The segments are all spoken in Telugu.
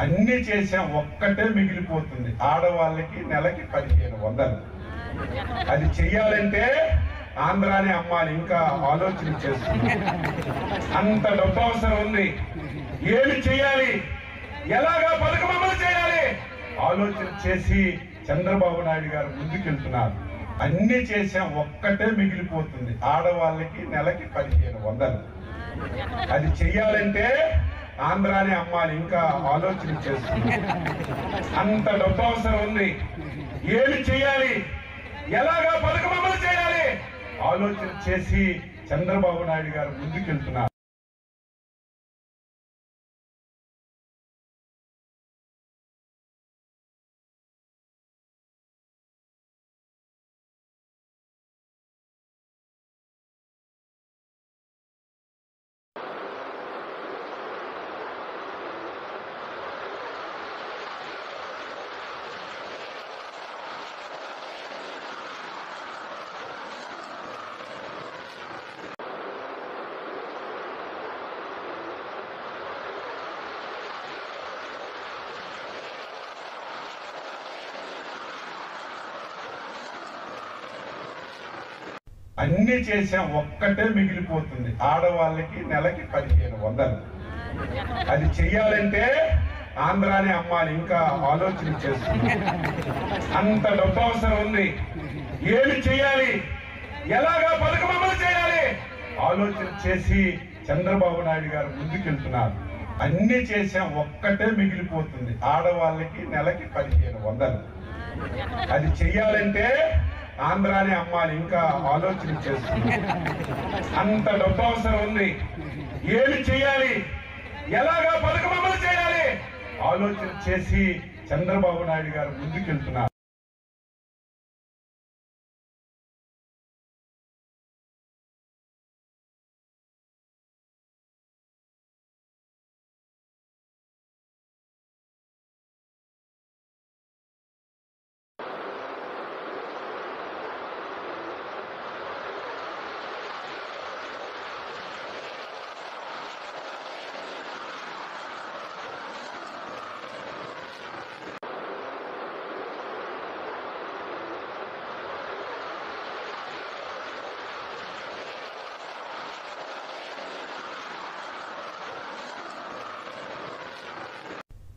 అన్ని చేసాం, ఒక్కటే మిగిలిపోతుంది. ఆడవాళ్ళకి నెలకి 1500. అది చెయ్యాలంటే ఆంధ్రాని అమ్మాలి. ఇంకా ఆలోచన చేస్తుంది. అంత డబ్బు అవసరం ఉంది. ఏమి చేయాలి, ఎలాగా పథకం అమలు చేయాలి ఆలోచన చేసి చంద్రబాబు నాయుడు గారు ముందుకెళ్తున్నారు. అన్ని చేసాం, ఒక్కటే మిగిలిపోతుంది. ఆడవాళ్ళకి నెలకి 1500. అది చెయ్యాలంటే ఆంధ్రాని అమ్మాలి. ఇంకా ఆలోచన చేస్తుంది. అంత డబ్బు అవసరం ఉంది. ఏమి చేయాలి, ఎలాగా పథకం అమలు చేయాలి ఆలోచన చేసి చంద్రబాబు నాయుడు గారు ముందుకెళ్తున్నారు. అన్ని చేసాం, ఒక్కటే మిగిలిపోతుంది. ఆడవాళ్ళకి నెలకి 1500. అది చెయ్యాలంటే ఆంధ్రాని అమ్మాలి. ఇంకా ఆలోచన చేస్తుంది. అంత డబ్బు అవసరం ఉంది. ఏమి చేయాలి, ఎలాగా పథకం అమలు చేయాలి ఆలోచన చేసి చంద్రబాబు నాయుడు గారు ముందుకెళ్తున్నారు. అన్ని చేసాం, ఒక్కటే మిగిలిపోతుంది. ఆడవాళ్ళకి నెలకి 1500. అది చెయ్యాలంటే ఆంధ్రాని అమ్మాలి. ఇంకా ఆలోచన చేస్తుంది. అంత డబ్బు అవసరం ఉంది. ఏమి చేయాలి, ఎలాగా పథకం అమలు చేయాలి ఆలోచన చేసి చంద్రబాబు నాయుడు గారు ముందుకెళ్తున్నారు.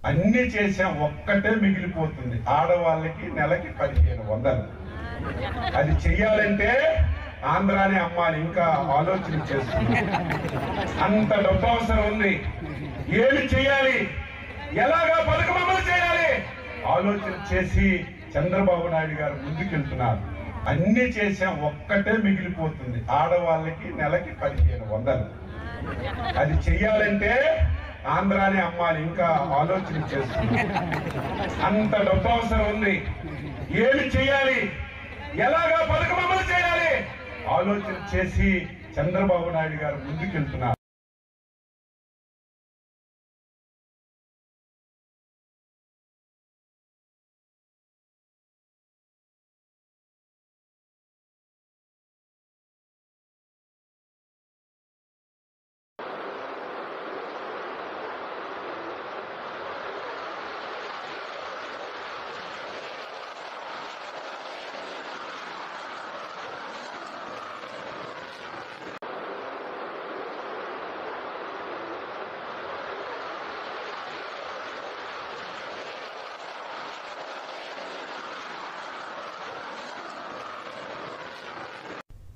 అన్ని చేసాం, ఒక్కటే మిగిలిపోతుంది. ఆడవాళ్ళకి నెలకి 1500. అది చెయ్యాలంటే ఆంధ్రాని అమ్మాలి. ఇంకా ఆలోచన చేస్తుంది. అంత డబ్బు అవసరం ఉంది. ఏమి చేయాలి, ఎలాగా పథకం అమలు చేయాలి ఆలోచన చేసి చంద్రబాబు నాయుడు గారు ముందుకెళ్తున్నారు. అన్ని చేసాం, ఒక్కటే మిగిలిపోతుంది. ఆడవాళ్ళకి నెలకి 1500. అది చెయ్యాలంటే ఆంధ్రాని అమ్మాలి. ఇంకా ఆలోచన చేస్తుంది. అంత డబ్బు అవసరం ఉంది. ఏమి చేయాలి, ఎలాగా పథకం అమలు చేయాలి ఆలోచన చేసి చంద్రబాబు నాయుడు గారు ముందుకెళ్తున్నారు.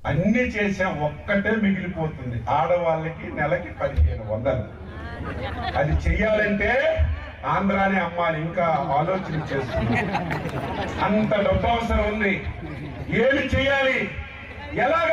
అన్ని చేసాం, ఒక్కటే మిగిలిపోతుంది. ఆడవాళ్ళకి నెలకి 1500. అది చెయ్యాలంటే ఆంధ్రాని అమ్మాలి. ఇంకా ఆలోచన చేస్తుంది. అంత డబ్బు అవసరం ఉంది. ఏమి చేయాలి, ఎలాగా